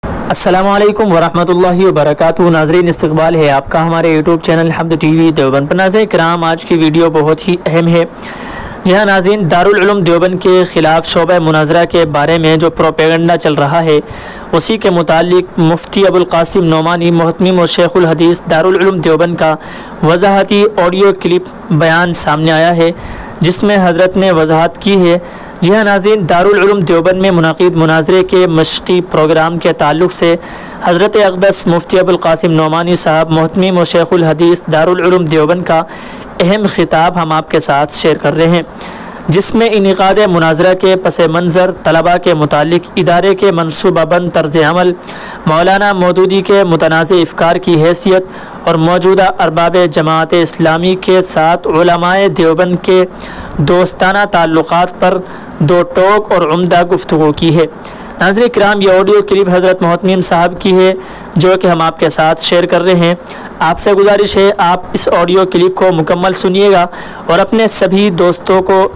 السلام علیکم ورحمۃ اللہ وبرکاتہ۔ ناظرین، استقبال ہے آپ کا ہمارے یوٹیوب چینل حمد ٹی وی دیوبند پر۔ ناظرین کرام، آج کی ویڈیو بہت ہی اہم ہے۔ جی ہاں ناظرین، دارالعلوم دیوبند کے خلاف شعبہ مناظرہ کے بارے میں جو پروپیگنڈا چل رہا ہے، اسی کے متعلق مفتی ابوالقاسم نعمانی محتمم و شیخ الحدیث دارالعلوم دیوبند کا وضاحتی آڈیو کلپ بیان سامنے آیا ہے، جس میں حضرت نے وضاحت کی ہے۔ جی ہاں ناظرین، دارالعلوم دیوبند میں منعقد مناظرے کے مشقی پروگرام کے تعلق سے حضرت اقدس مفتی ابوالقاسم نعمانی صاحب محتمم و شیخ الحدیث دارالعلوم دیوبند کا اہم خطاب ہم آپ کے ساتھ شیئر کر رہے ہیں، جس میں انعقاد مناظرہ کے پس منظر، طلباء کے متعلق ادارے کے منصوبہ بند طرز عمل، مولانا مودودی کے متنازع افکار کی حیثیت اور موجودہ ارباب جماعت اسلامی کے ساتھ علماء دیوبند کے دوستانہ تعلقات پر دو ٹوک اور عمدہ گفتگو کی ہے۔ ناظرین کرام، یہ آڈیو کلپ حضرت محتمم صاحب کی ہے جو کہ ہم آپ کے ساتھ شیئر کر رہے ہیں۔ آپ سے گزارش ہے آپ اس آڈیو کلپ کو مکمل سنیے گا اور اپنے سبھی دوستوں کو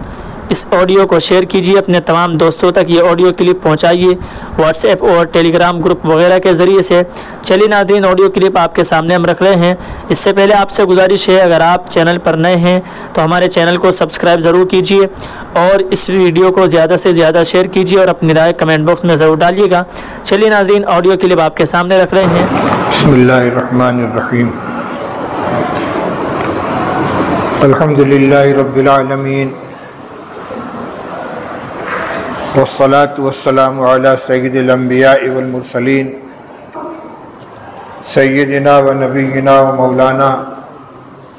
اس آڈیو کو شیئر کیجیے، اپنے تمام دوستوں تک یہ آڈیو کلپ پہنچائیے واٹس ایپ اور ٹیلی گرام گروپ وغیرہ کے ذریعے سے۔ چلیے ناظرین، آڈیو کلپ آپ کے سامنے ہم رکھ رہے ہیں۔ اس سے پہلے آپ سے گزارش ہے، اگر آپ چینل پر نئے ہیں تو ہمارے چینل کو سبسکرائب ضرور کیجیے اور اس ویڈیو کو زیادہ سے زیادہ شیئر کیجیے اور اپنی رائے کمنٹ باکس میں ضرور ڈالیے گا۔ چلیے ناظرین، آڈیو کلپ آپ کے سامنے رکھ رہے ہیں۔ بسم اللہ الرحمن الرحیم۔ الحمدللہ رب العالمین، والصلاة والسلام علی سید الانبیاء والمرسلین، سیدنا و نبینا و مولانا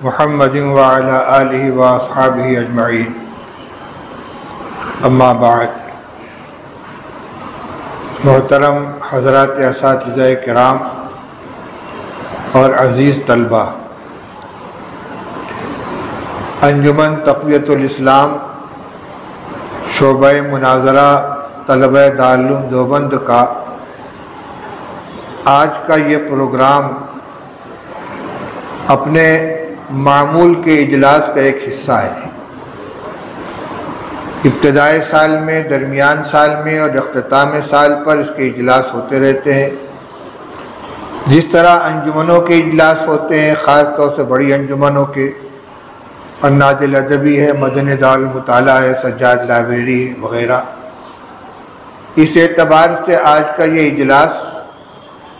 محمد وعلی آلہ و اصحابہ اجمعین، اما بعد۔ محترم حضرات اساتذہ کرام اور عزیز طلبہ، انجمن تقویت الاسلام شعبہ مناظرہ طلبہ دارالعلوم دیوبند کا آج کا یہ پروگرام اپنے معمول کے اجلاس کا ایک حصہ ہے۔ ابتدائی سال میں، درمیان سال میں اور اختتام سال پر اس کے اجلاس ہوتے رہتے ہیں۔ جس طرح انجمنوں کے اجلاس ہوتے ہیں، خاص طور سے بڑی انجمنوں کے، اناد الادبی ہے، مدنی دارالمطالعہ ہے، سجاد لائبریری وغیرہ، اس اعتبار سے آج کا یہ اجلاس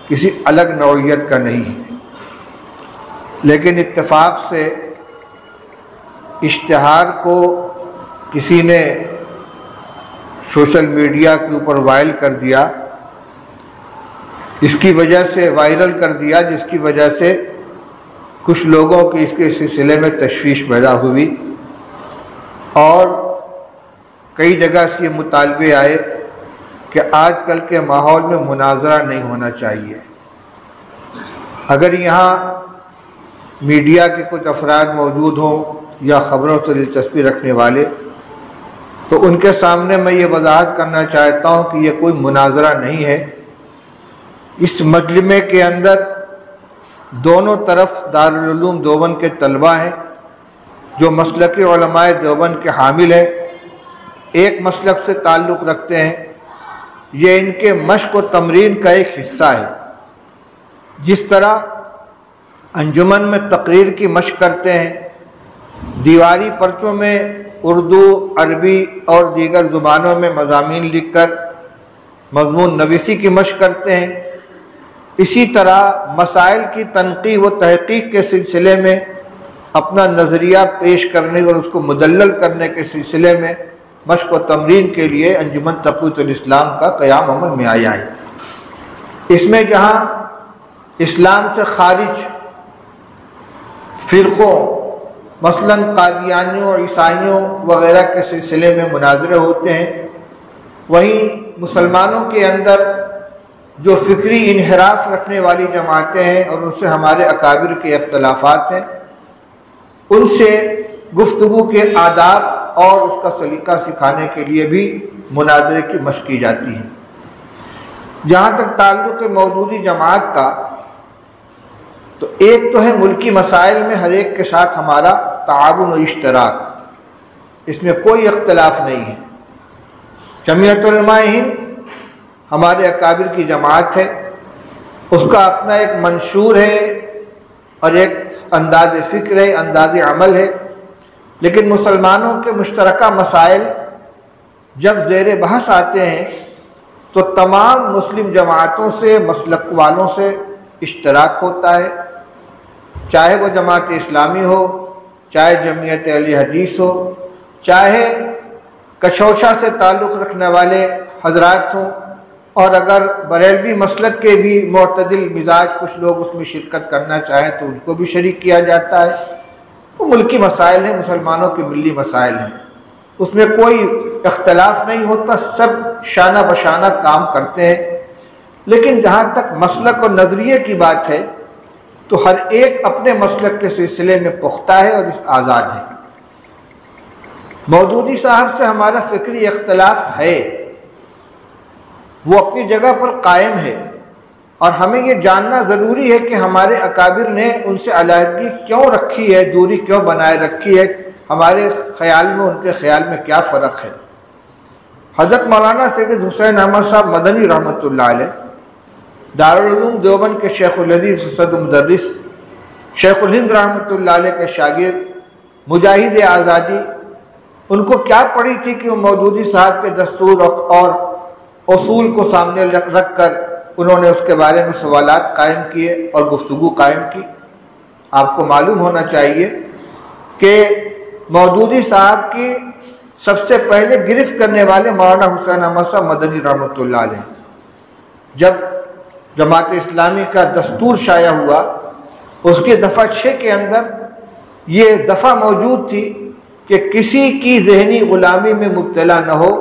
کسی الگ نوعیت کا نہیں ہے، لیکن اتفاق سے اشتہار کو کسی نے سوشل میڈیا کے اوپر وائرل کر دیا، اس کی وجہ سے وائرل کر دیا، جس کی وجہ سے کچھ لوگوں کی اس کے سلسلے میں تشویش پیدا ہوئی اور کئی جگہ سے یہ مطالبے آئے کہ آج کل کے ماحول میں مناظرہ نہیں ہونا چاہیے۔ اگر یہاں میڈیا کے کچھ افراد موجود ہوں یا خبروں سے دلچسپی رکھنے والے، تو ان کے سامنے میں یہ وضاحت کرنا چاہتا ہوں کہ یہ کوئی مناظرہ نہیں ہے۔ اس مجلس کے اندر دونوں طرف دارالعلوم دیوبند کے طلبہ ہیں جو مسلک علماء دیوبند کے حامل ہیں، ایک مسلک سے تعلق رکھتے ہیں۔ یہ ان کے مشق و تمرین کا ایک حصہ ہے۔ جس طرح انجمن میں تقریر کی مشق کرتے ہیں، دیواری پرچوں میں اردو، عربی اور دیگر زبانوں میں مضامین لکھ کر مضمون نویسی کی مشق کرتے ہیں، اسی طرح مسائل کی تنقیح و تحقیق کے سلسلے میں اپنا نظریہ پیش کرنے اور اس کو مدلل کرنے کے سلسلے میں مشق و تمرین کے لیے انجمن تقویت الاسلام کا قیام عمل میں آیا ہے۔ اس میں جہاں اسلام سے خارج فرقوں، مثلا قادیانیوں، عیسائیوں وغیرہ کے سلسلے میں مناظرے ہوتے ہیں، وہیں مسلمانوں کے اندر جو فکری انحراف رکھنے والی جماعتیں ہیں اور ان سے ہمارے اکابر کے اختلافات ہیں، ان سے گفتگو کے آداب اور اس کا سلیقہ سکھانے کے لیے بھی مناظرے کی مشق کی جاتی ہے۔ جہاں تک تعلق موجودی جماعت کا، تو ایک تو ہے ملکی مسائل میں ہر ایک کے ساتھ ہمارا تعاون و اشتراک، اس میں کوئی اختلاف نہیں ہے۔ جمعیت علماء ہند ہمارے اکابر کی جماعت ہے، اس کا اپنا ایک منشور ہے اور ایک انداز فکر ہے، انداز عمل ہے، لیکن مسلمانوں کے مشترکہ مسائل جب زیر بحث آتے ہیں تو تمام مسلم جماعتوں سے، مسلک والوں سے اشتراک ہوتا ہے، چاہے وہ جماعت اسلامی ہو، چاہے جمعیت اہل حدیث ہو، چاہے کچھوچا سے تعلق رکھنے والے حضرات ہوں، اور اگر بریلوی مسلک کے بھی معتدل مزاج کچھ لوگ اس میں شرکت کرنا چاہیں تو ان کو بھی شریک کیا جاتا ہے۔ وہ ملکی مسائل ہیں، مسلمانوں کے ملی مسائل ہیں، اس میں کوئی اختلاف نہیں ہوتا، سب شانہ بشانہ کام کرتے ہیں۔ لیکن جہاں تک مسلک اور نظریے کی بات ہے تو ہر ایک اپنے مسلک کے سلسلے میں پختہ ہے اور آزاد ہے۔ مودودی صاحب سے ہمارا فکری اختلاف ہے، وہ اپنی جگہ پر قائم ہے، اور ہمیں یہ جاننا ضروری ہے کہ ہمارے اکابر نے ان سے علیحدگی کیوں رکھی ہے، دوری کیوں بنائے رکھی ہے، ہمارے خیال میں ان کے خیال میں کیا فرق ہے۔ حضرت مولانا سید حسین احمد صاحب مدنی رحمۃ اللہ علیہ دارالعلوم دیوبند کے شیخ الحدیث صدر مدرس، شیخ الہند رحمۃ اللہ علیہ کے شاگرد، مجاہد آزادی، ان کو کیا پڑی تھی کہ وہ مودودی صاحب کے دستور اور اصول کو سامنے رکھ کر انہوں نے اس کے بارے میں سوالات قائم کیے اور گفتگو قائم کی۔ آپ کو معلوم ہونا چاہیے کہ مودودی صاحب کی سب سے پہلے گرفت کرنے والے مولانا حسین احمد صاحب مدنی رحمۃ اللہ علیہ۔ جب جماعت اسلامی کا دستور شائع ہوا، اس کے دفعہ 6 کے اندر یہ دفعہ موجود تھی کہ کسی کی ذہنی غلامی میں مبتلا نہ ہو،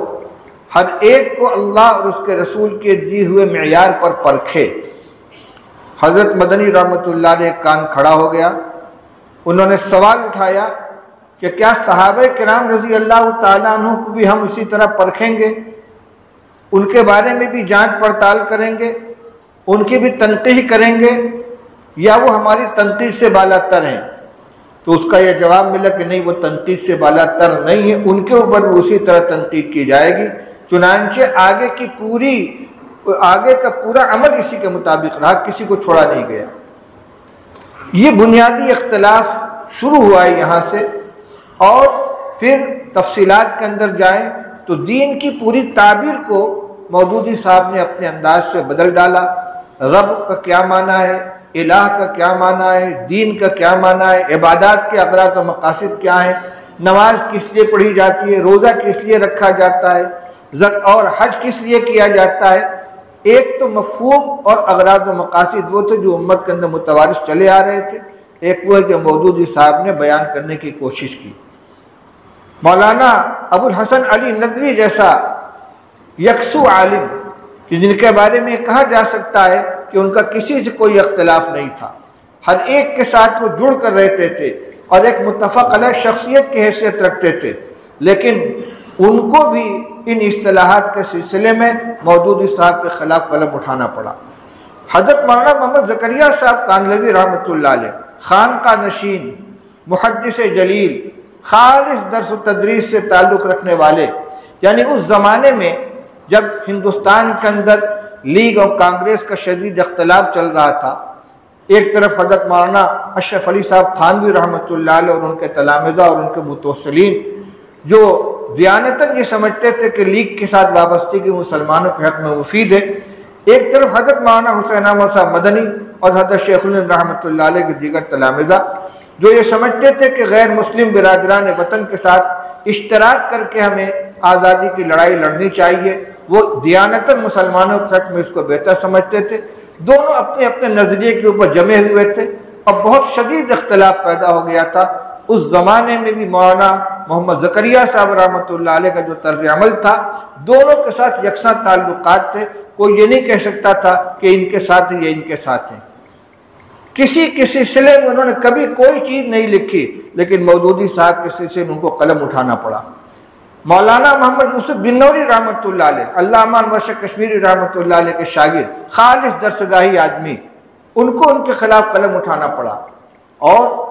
ہر ایک کو اللہ اور اس کے رسول کے دیے ہوئے معیار پر پرکھے۔ حضرت مدنی رحمۃ اللہ علیہ کان کھڑا ہو گیا، انہوں نے سوال اٹھایا کہ کیا صحابہ کرام رضی اللہ تعالیٰ عنہ کو بھی ہم اسی طرح پرکھیں گے، ان کے بارے میں بھی جانچ پڑتال کریں گے، ان کی بھی تنقیح کریں گے، یا وہ ہماری تنقید سے بالا تر ہیں؟ تو اس کا یہ جواب ملا کہ نہیں، وہ تنقید سے بالا تر نہیں ہے، ان کے اوپر بھی اسی طرح تنقید کی جائے گی۔ چنانچہ آگے کا پورا عمل اسی کے مطابق رہا، کسی کو چھوڑا نہیں گیا۔ یہ بنیادی اختلاف شروع ہوا ہے یہاں سے، اور پھر تفصیلات کے اندر جائیں تو دین کی پوری تعبیر کو مودودی صاحب نے اپنے انداز سے بدل ڈالا۔ رب کا کیا معنی ہے، الہ کا کیا معنی ہے، دین کا کیا معنی ہے، عبادات کے اغراض و مقاصد کیا ہیں، نماز کس لیے پڑھی جاتی ہے، روزہ کس لیے رکھا جاتا ہے، اور حج کس لیے کیا جاتا ہے۔ ایک تو مفہوم اور اغراض و مقاصد وہ تھے جو امت کے اندر متوارث چلے آ رہے تھے، ایک وہ ہے جو مودودی صاحب نے بیان کرنے کی کوشش کی۔ مولانا ابو الحسن علی ندوی جیسا یکسو عالم کہ جن کے بارے میں کہا جا سکتا ہے کہ ان کا کسی سے کوئی اختلاف نہیں تھا، ہر ایک کے ساتھ وہ جڑ کر رہتے تھے اور ایک متفق علیہ شخصیت کی حیثیت رکھتے تھے، لیکن ان کو بھی ان اصطلاحات کے سلسلے میں مودودی صاحب کے خلاف قلم اٹھانا پڑا۔ حضرت مولانا محمد زکریا صاحب کانلوی رحمۃ اللہ علیہ، خانقاہ نشین، محدث جلیل، خالص درس و تدریس سے تعلق رکھنے والے، یعنی اس زمانے میں جب ہندوستان کے اندر لیگ اور کانگریس کا شدید اختلاف چل رہا تھا، ایک طرف حضرت مولانا اشرف علی صاحب تھانوی رحمۃ اللہ علیہ اور ان کے تلامذہ اور ان کے متوسلین جو دیانتاً یہ سمجھتے تھے کہ لیگ کے ساتھ وابستگی مسلمانوں کے حق میں مفید ہے، ایک طرف حضرت مولانا حسین احمد صاحب مدنی اور حضرت شیخ الہند رحمۃ اللہ علیہ کے دیگر تلامذہ جو یہ سمجھتے تھے کہ غیر مسلم برادران وطن کے ساتھ اشتراک کر کے ہمیں آزادی کی لڑائی لڑنی چاہیے، وہ دیانتاً مسلمانوں کے حق میں اس کو بہتر سمجھتے تھے۔ دونوں اپنے اپنے نظریے کے اوپر جمے ہوئے تھے اور بہت شدید اختلاف پیدا ہو گیا تھا۔ اس زمانے میں بھی مولانا محمد زکریا صاحب رحمۃ اللہ علیہ کا جو طرز عمل تھا، دونوں کے ساتھ یکساں تعلقات تھے، کوئی یہ نہیں کہہ سکتا تھا کہ ان کے ساتھ ہیں یا ان کے ساتھ ہیں۔ کسی سلسلے میں انہوں نے کبھی کوئی چیز نہیں لکھی، لیکن مودودی صاحب کے سلسلے میں ان کو قلم اٹھانا پڑا۔ مولانا محمد یوسف بنوری رحمۃ اللہ علیہ، علامہ انور شاہ کشمیری رحمۃ اللہ علیہ کے شاگرد، خالص درسگاہی آدمی، ان کو ان کے خلاف قلم اٹھانا پڑا۔ اور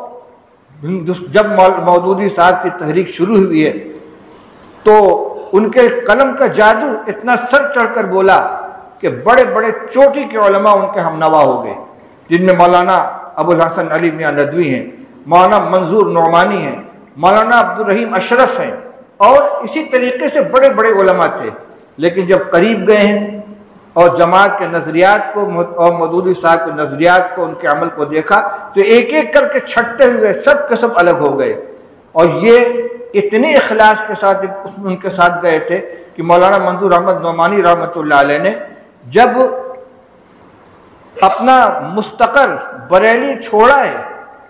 جب مودودی صاحب کی تحریک شروع ہوئی ہے تو ان کے قلم کا جادو اتنا سر چڑھ کر بولا کہ بڑے بڑے چوٹی کے علماء ان کے ہمنوا ہو گئے، جن میں مولانا ابوالحسن علی میاں ندوی ہیں، مولانا منظور نعمانی ہیں، مولانا عبدالرحیم اشرف ہیں، اور اسی طریقے سے بڑے بڑے علماء تھے۔ لیکن جب قریب گئے ہیں اور جماعت کے نظریات کو اور مودودی صاحب کے نظریات کو، ان کے عمل کو دیکھا تو ایک ایک کر کے چھٹتے ہوئے سب کے سب الگ ہو گئے۔ اور یہ اتنے اخلاص کے ساتھ ان کے ساتھ گئے تھے کہ مولانا منظور احمد نعمانی رحمۃ اللہ علیہ نے جب اپنا مستقر بریلی چھوڑا ہے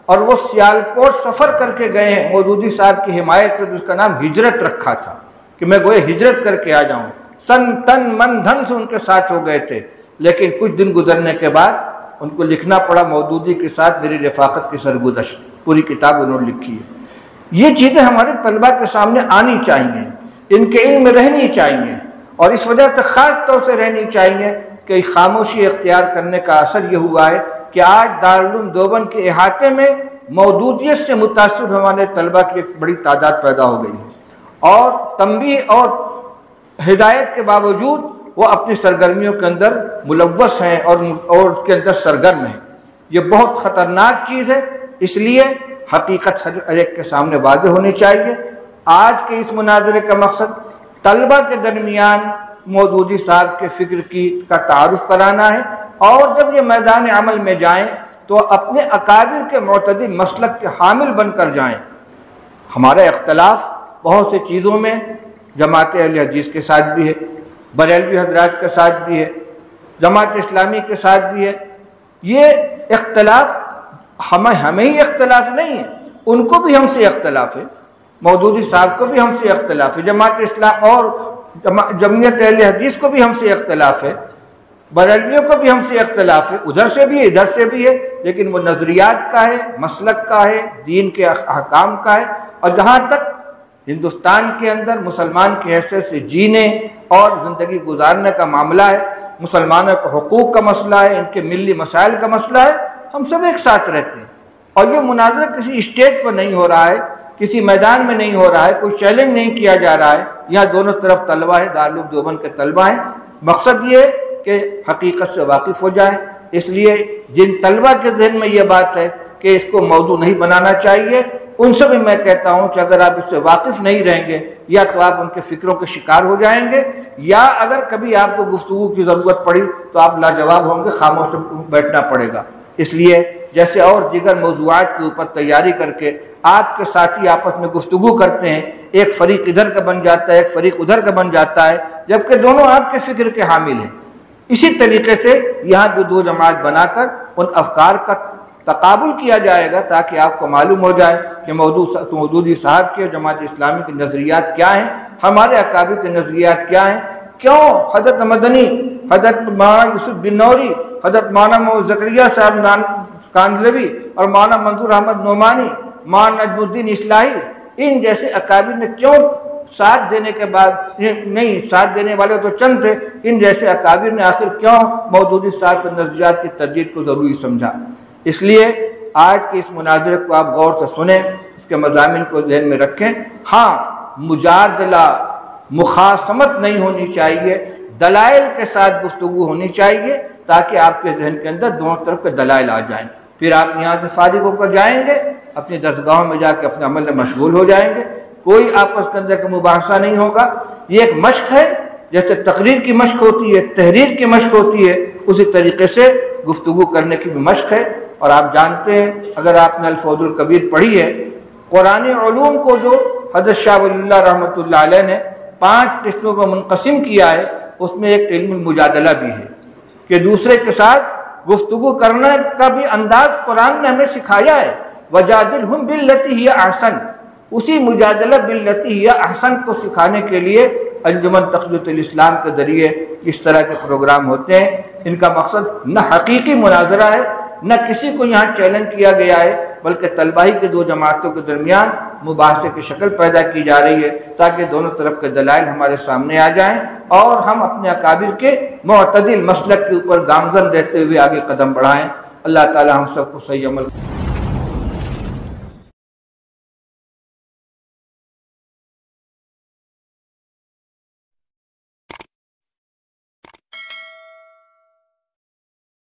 اور وہ سیالکوٹ سفر کر کے گئے ہیں مودودی صاحب کی حمایت میں، اس کا نام ہجرت رکھا تھا کہ میں گویا ہجرت کر کے آ جاؤں، سن تن من دھن سے ان کے ساتھ ہو گئے تھے۔ لیکن کچھ دن گزرنے کے بعد ان کو لکھنا پڑا مودودی کے ساتھ میری رفاقت کی سرگزشت، پوری کتاب انہوں نے لکھی ہے۔ یہ چیزیں ہمارے طلباء کے سامنے آنی چاہیے، ان کے علم میں رہنی چاہیے، اور اس وجہ سے خاص طور سے رہنی چاہیے کہ خاموشی اختیار کرنے کا اثر یہ ہوا ہے کہ آج دارالعلوم دیوبند کے احاطے میں مودودیت سے متاثر ہمارے طلباء کی ایک بڑی تعداد پیدا ہو گئی ہے، اور تنبیہ اور ہدایت کے باوجود وہ اپنی سرگرمیوں کے اندر ملوث ہیں اور اس کے اندر سرگرم ہیں۔ یہ بہت خطرناک چیز ہے، اس لیے حقیقت ہر ایک کے سامنے واضح ہونی چاہیے۔ آج کے اس مناظرے کا مقصد طلبہ کے درمیان مودودی صاحب کے فکر کا تعارف کرانا ہے، اور جب یہ میدان عمل میں جائیں تو اپنے اکابر کے معتدل مسلک کے حامل بن کر جائیں۔ ہمارا اختلاف بہت سی چیزوں میں جماعت اہل حدیث کے ساتھ بھی ہے، بریلوی حضرات کے ساتھ بھی ہے، جماعت اسلامی کے ساتھ بھی ہے۔ یہ اختلاف ہمیں ہی اختلاف نہیں ہے، ان کو بھی ہم سے اختلاف ہے، مودودی صاحب کو بھی ہم سے اختلاف ہے، جماعت اسلام اور جمعیت اہل حدیث کو بھی ہم سے اختلاف ہے، بریلویوں کو بھی ہم سے اختلاف ہے، ادھر سے بھی ہے ادھر سے بھی ہے، لیکن وہ نظریات کا ہے، مسلک کا ہے، دین کے احکام کا ہے۔ اور جہاں تک ہندوستان کے اندر مسلمان کی حیثیت سے جینے اور زندگی گزارنے کا معاملہ ہے، مسلمانوں کے حقوق کا مسئلہ ہے، ان کے ملی مسائل کا مسئلہ ہے، ہم سب ایک ساتھ رہتے ہیں۔ اور یہ مناظرہ کسی اسٹیج پر نہیں ہو رہا ہے، کسی میدان میں نہیں ہو رہا ہے، کوئی چیلنج نہیں کیا جا رہا ہے، یہاں دونوں طرف طلبہ ہیں، دارالعلوم دیوبند کے طلبہ ہیں۔ مقصد یہ ہے کہ حقیقت سے واقف ہو جائیں۔ اس لیے جن طلبہ کے ذہن میں یہ بات ہے کہ اس کو موضوع نہیں بنانا چاہیے، ان سے بھی میں کہتا ہوں کہ اگر آپ اس سے واقف نہیں رہیں گے یا تو آپ ان کے فکروں کے شکار ہو جائیں گے، یا اگر کبھی آپ کو گفتگو کی ضرورت پڑی تو آپ لاجواب ہوں گے، خاموش بیٹھنا پڑے گا۔ اس لیے جیسے اور دیگر موضوعات کے اوپر تیاری کر کے آپ کے ساتھی آپس میں گفتگو کرتے ہیں، ایک فریق ادھر کا بن جاتا ہے، ایک فریق ادھر کا بن جاتا ہے، جبکہ دونوں آپ کے فکر کے حامل ہیں۔ اسی طریقے سے یہاں بھی دو جماعت بنا کر ان افکار کا تقابل کیا جائے گا تاکہ آپ کو معلوم ہو جائے کہ مودودی صاحب کے جماعت اسلامی کے نظریات کیا ہیں، ہمارے اکابر کے نظریات کیا ہیں، کیوں حضرت مدنی، حضرت مولانا یوسف بن نوری، حضرت مولانا محمد زکریا صاحب کاندھلوی اور مولانا منظور احمد نعمانی، مولانا نجم الدین اصلاحی، ان جیسے اکابر نے کیوں ساتھ دینے کے بعد نہیں، ساتھ دینے والے تو چند تھے، ان جیسے اکابر نے آخر کیوں مودودی صاحب کے نظریات کی ترجیح کو ضروری سمجھا۔ اس لیے آج کے اس مناظرے کو آپ غور سے سنیں، اس کے مضامین کو ذہن میں رکھیں۔ ہاں، مجادلہ، مخاصمت نہیں ہونی چاہیے، دلائل کے ساتھ گفتگو ہونی چاہیے تاکہ آپ کے ذہن کے اندر دونوں طرف کے دلائل آ جائیں۔ پھر آپ یہاں سے فارغ ہو کر جائیں گے، اپنی درسگاہوں میں جا کے اپنے عمل میں مشغول ہو جائیں گے، کوئی آپس کے اندر کا مباحثہ نہیں ہوگا۔ یہ ایک مشق ہے، جیسے تقریر کی مشق ہوتی ہے، تحریر کی مشق ہوتی ہے، اسی طریقے سے گفتگو کرنے کی بھی مشق ہے۔ اور آپ جانتے ہیں، اگر آپ نے الفوز الکبیر پڑھی ہے، قرآن علوم کو جو حضرت شاہ ولی اللہ رحمۃ اللہ علیہ نے 5 قسموں پر منقسم کیا ہے، اس میں ایک علم المجادلہ بھی ہے کہ دوسرے کے ساتھ گفتگو کرنے کا بھی انداز قرآن نے ہمیں سکھایا ہے۔ وَجَادِلْهُمْ بِالَّتِي هِيَ أَحْسَنُ، اسی مجادلہ باللتی ہی احسن کو سکھانے کے لیے انجمن تقویت الاسلام کے ذریعے اس طرح کے پروگرام ہوتے ہیں۔ ان کا مقصد نہ حقیقی مناظرہ ہے، نہ کسی کو یہاں چیلنج کیا گیا ہے، بلکہ طلبہ ہی کے دو جماعتوں کے درمیان مباحثے کی شکل پیدا کی جا رہی ہے تاکہ دونوں طرف کے دلائل ہمارے سامنے آ جائیں اور ہم اپنے اکابر کے معتدل مسلک کے اوپر گامزن رہتے ہوئے آگے قدم بڑھائیں۔ اللہ تعالی ہم سب کو صحیح عمل